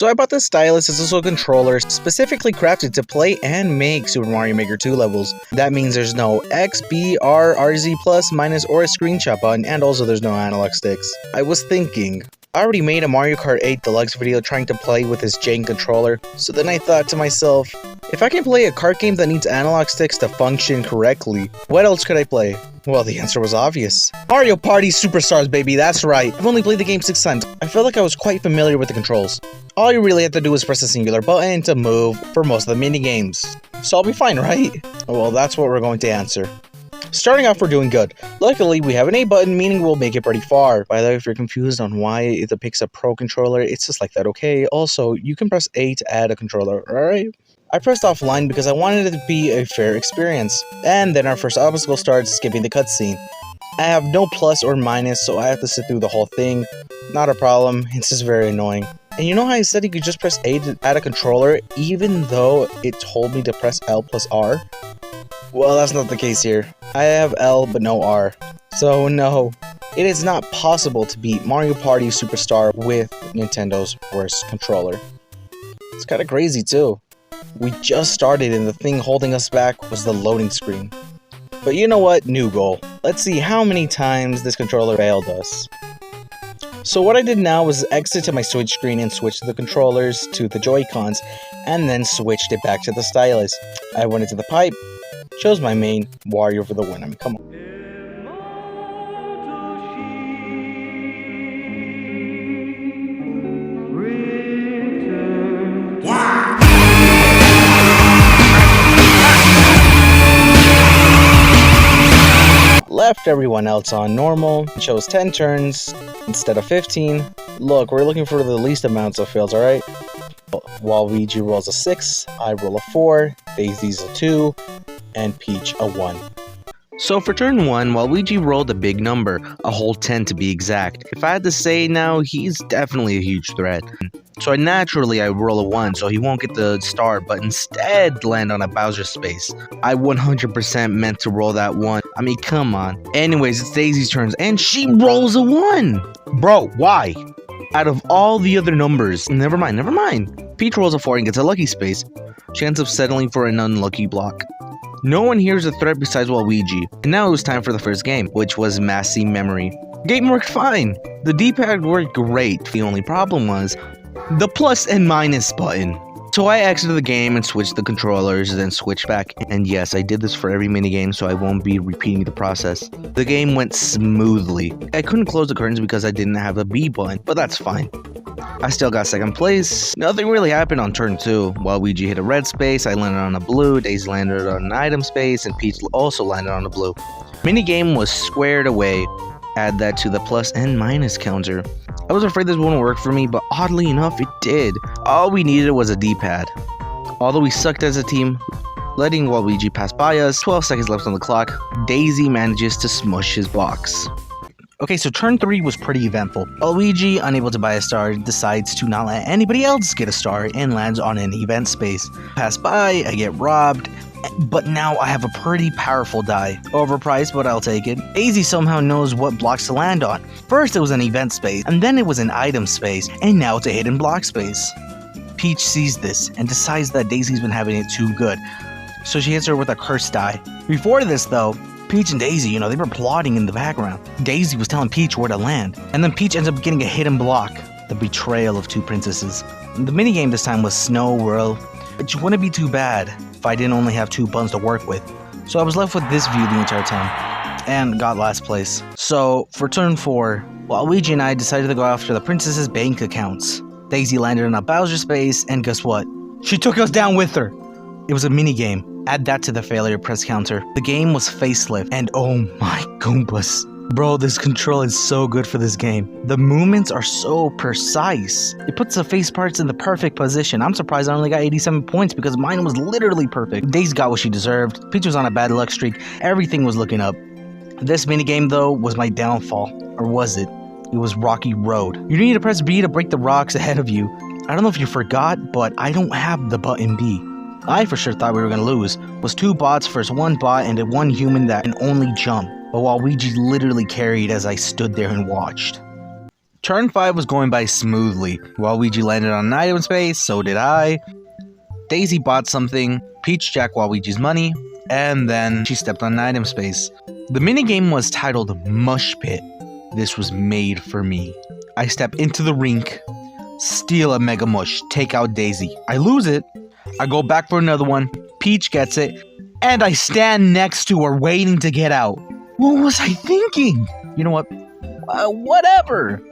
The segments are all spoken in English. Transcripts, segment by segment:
So I bought this stylus. It's also a controller specifically crafted to play and make Super Mario Maker 2 levels. That means there's no X, B, R, RZ+, minus, or a screenshot button, and also there's no analog sticks. I was thinking, I already made a Mario Kart 8 Deluxe video trying to play with this jank controller, so then I thought to myself, if I can play a kart game that needs analog sticks to function correctly, what else could I play? Well, the answer was obvious. Mario Party Superstars, baby, that's right. I've only played the game 6 times. I felt like I was quite familiar with the controls. All you really have to do is press a singular button to move for most of the minigames. So I'll be fine, right? Well, that's what we're going to answer. Starting off, we're doing good. Luckily, we have an A button, meaning we'll make it pretty far. By the way, if you're confused on why it depicts a Pro controller, it's just like that, okay? Also, you can press A to add a controller, alright? I pressed offline because I wanted it to be a fair experience. And then our first obstacle starts, skipping the cutscene. I have no plus or minus, so I have to sit through the whole thing. Not a problem, it's just very annoying. And you know how I said you could just press A to add a controller, even though it told me to press L plus R? Well, that's not the case here. I have L but no R. So no, it is not possible to beat Mario Party Superstar with Nintendo's worst controller. It's kinda crazy too. We just started and the thing holding us back was the loading screen. But you know what? New goal. Let's see how many times this controller failed us. So what I did now was exit to my Switch screen and switch the controllers to the Joy-Cons, and then switched it back to the stylus. I went into the pipe, chose my main, Wario for the win. I mean, come on. Left everyone else on normal, chose 10 turns instead of 15. Look, we're looking for the least amounts of fails, alright? Waluigi rolls a 6, I roll a 4, Daisy's a 2, and Peach a 1. So for turn 1, Waluigi rolled a big number, a whole 10 to be exact. If I had to say now, he's definitely a huge threat. So I roll a 1, so he won't get the star, but instead land on a Bowser space. I 100% meant to roll that 1. I mean, come on. Anyways, it's Daisy's turn, and she rolls a 1! Bro, why? Out of all the other numbers, never mind. Peach rolls a 4 and gets a lucky space. She ends up settling for an unlucky block. No one hears a threat besides Waluigi, and now it was time for the first game, which was Massy Memory. Game worked fine. The D-pad worked great. The only problem was the plus and minus button. So I exited the game and switched the controllers, then switched back. And yes, I did this for every minigame, so I won't be repeating the process. The game went smoothly. I couldn't close the curtains because I didn't have a B button, but that's fine. I still got second place. Nothing really happened on turn 2. Waluigi hit a red space, I landed on a blue, Daisy landed on an item space, and Peach also landed on a blue. Minigame was squared away. Add that to the plus and minus counter. I was afraid this wouldn't work for me, but oddly enough, it did. All we needed was a D-pad. Although we sucked as a team, letting Waluigi pass by us, 12 seconds left on the clock, Daisy manages to smush his box. Okay, so turn 3 was pretty eventful. Waluigi, unable to buy a star, decides to not let anybody else get a star and lands on an event space. Pass by, I get robbed, but now I have a pretty powerful die. Overpriced, but I'll take it. Daisy somehow knows what blocks to land on. First it was an event space, and then it was an item space, and now it's a hidden block space. Peach sees this and decides that Daisy's been having it too good, so she hits her with a cursed die. Before this though, Peach and Daisy, they were plotting in the background. Daisy was telling Peach where to land, and then Peach ends up getting a hidden block. The betrayal of two princesses. The minigame this time was Snow Whirl, which wouldn't be too bad if I didn't only have 2 buttons to work with. So I was left with this view the entire time, and got last place. So for turn 4, Waluigi and I decided to go after the princesses' bank accounts. Daisy landed in a Bowser space, and guess what? She took us down with her! It was a minigame. Add that to the failure press counter. The game was facelift, and oh my Goombas. Bro, this control is so good for this game. The movements are so precise. It puts the face parts in the perfect position. I'm surprised I only got 87 points because mine was literally perfect. Daisy got what she deserved. Peach was on a bad luck streak. Everything was looking up. This minigame though was my downfall. Or was it? It was Rocky Road. You need to press B to break the rocks ahead of you. I don't know if you forgot, but I don't have the button B. I for sure thought we were gonna lose. It was 2 bots versus 1 bot and 1 human that can only jump. But Waluigi literally carried as I stood there and watched. Turn 5 was going by smoothly. Waluigi landed on an item space, so did I. Daisy bought something, Peach jacked Waluigi's money, and then she stepped on an item space. The minigame was titled Mush Pit. This was made for me. I step into the rink, steal a Mega Mush, take out Daisy. I lose it. I go back for another one. Peach gets it, and I stand next to her waiting to get out. What was I thinking? You know what? Whatever.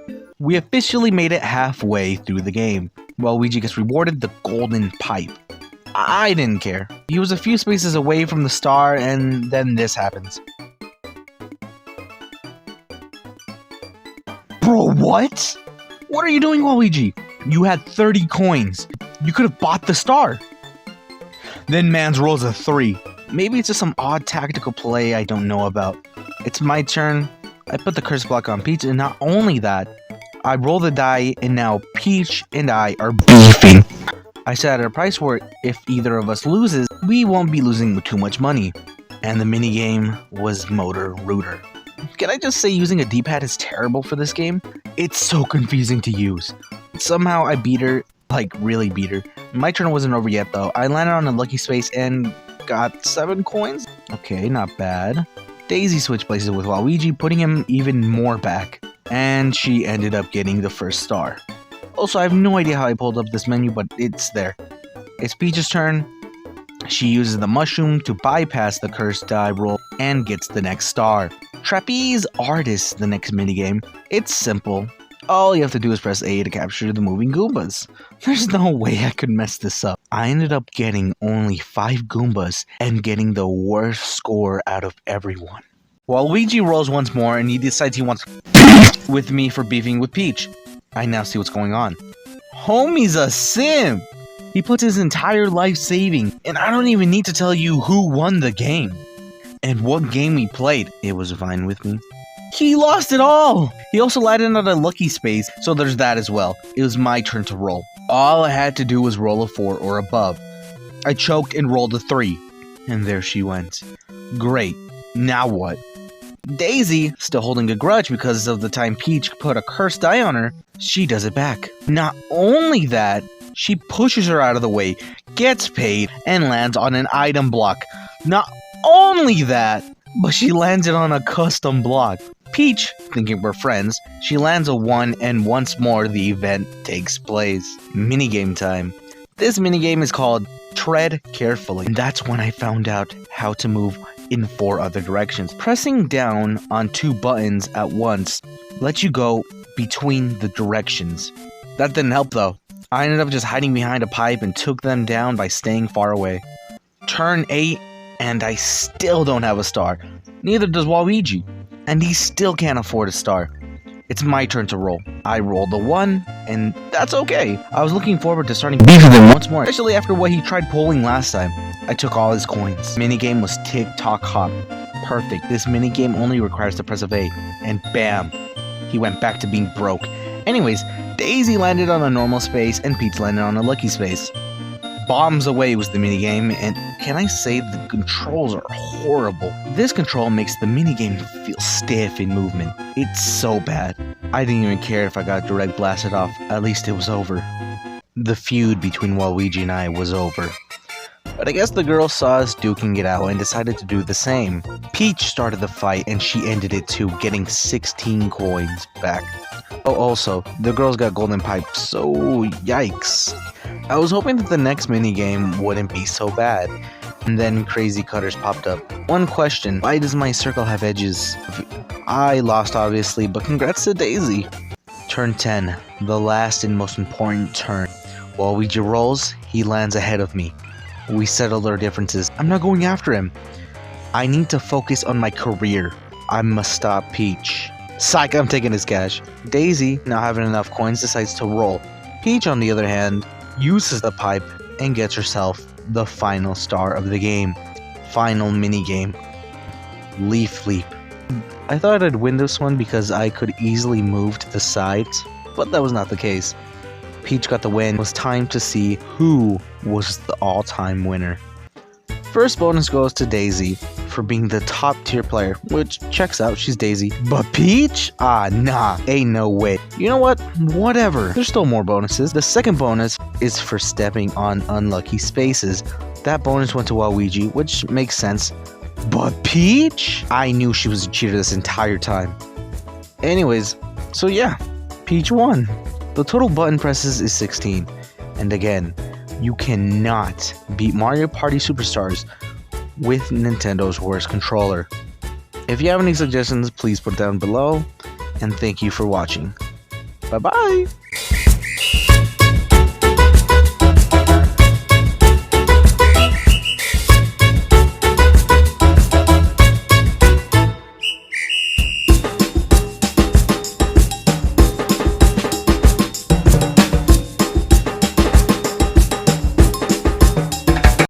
We officially made it halfway through the game. Waluigi gets rewarded the golden pipe. I didn't care. He was a few spaces away from the star, and then this happens. Bro, what? What are you doing, Waluigi? You had 30 coins. You could have bought the star. Then Mans rolls a 3. Maybe it's just some odd tactical play I don't know about. It's my turn. I put the curse block on Peach, and not only that, I roll the die, and now Peach and I are beefing. I set at a price where if either of us loses, we won't be losing too much money. And the minigame was Motor Rooter. Can I just say using a D-pad is terrible for this game? It's so confusing to use. Somehow I beat her, like really beat her. My turn wasn't over yet though. I landed on a lucky space and got 7 coins. Okay, not bad. Daisy switched places with Waluigi, putting him even more back. And she ended up getting the first star. Also, I have no idea how I pulled up this menu, but it's there. It's Peach's turn. She uses the mushroom to bypass the cursed die roll and gets the next star. Trapeze Artist, the next minigame. It's simple. All you have to do is press A to capture the moving Goombas. There's no way I could mess this up. I ended up getting only 5 Goombas and getting the worst score out of everyone. Waluigi rolls once more and he decides he wants with me for beefing with Peach. I now see what's going on. Homie's a simp! He puts his entire life saving, and I don't even need to tell you who won the game. And what game we played, it was fine with me. He lost it all! He also landed on a lucky space, so there's that as well. It was my turn to roll. All I had to do was roll a 4 or above. I choked and rolled a 3. And there she went. Great. Now what? Daisy, still holding a grudge because of the time Peach put a cursed die on her, she does it back. Not only that, she pushes her out of the way, gets paid, and lands on an item block. Not only that, but she lands it on a custom block. Peach, thinking we're friends, she lands a 1 and once more the event takes place. Minigame time. This minigame is called Tread Carefully, and that's when I found out how to move in 4 other directions. Pressing down on 2 buttons at once lets you go between the directions. That didn't help though. I ended up just hiding behind a pipe and took them down by staying far away. Turn 8 and I still don't have a star. Neither does Waluigi. And he still can't afford a star. It's my turn to roll. I rolled a 1, and that's okay. I was looking forward to starting beefing him once more, especially after what he tried pulling last time. I took all his coins. Minigame was tick-tock hop. Perfect. This minigame only requires the press of A. And bam! He went back to being broke. Anyways, Daisy landed on a normal space, and Peach landed on a lucky space. Bombs Away was the minigame, and can I say the controls are horrible. This control makes the minigame feel stiff in movement. It's so bad. I didn't even care if I got direct blasted off, at least it was over. The feud between Waluigi and I was over. But I guess the girl saw us duking it out and decided to do the same. Peach started the fight and she ended it too, getting 16 coins back. Oh, also, the girls got golden pipes, so yikes. I was hoping that the next minigame wouldn't be so bad. And then Crazy Cutters popped up. One question, why does my circle have edges? I lost obviously, but congrats to Daisy. Turn 10, the last and most important turn. Waluigi rolls, he lands ahead of me. We settled our differences. I'm not going after him. I need to focus on my career. I must stop Peach. Psych, I'm taking his cash. Daisy, not having enough coins, decides to roll. Peach, on the other hand, uses the pipe and gets herself the final star of the game. Final minigame. Leaf Leap. I thought I'd win this one because I could easily move to the sides, but that was not the case. Peach got the win. It was time to see who was the all-time winner. First bonus goes to Daisy for for being the top tier player, which checks out, she's Daisy. But Peach? Ah, nah, ain't no way. You know what? Whatever. There's still more bonuses. The second bonus is for stepping on unlucky spaces. That bonus went to Waluigi, which makes sense. But Peach? I knew she was a cheater this entire time. Anyways, so yeah, Peach won. The total button presses is 16. And again, you cannot beat Mario Party Superstars with Nintendo's worst controller. If you have any suggestions, please put it down below. And thank you for watching. Bye bye!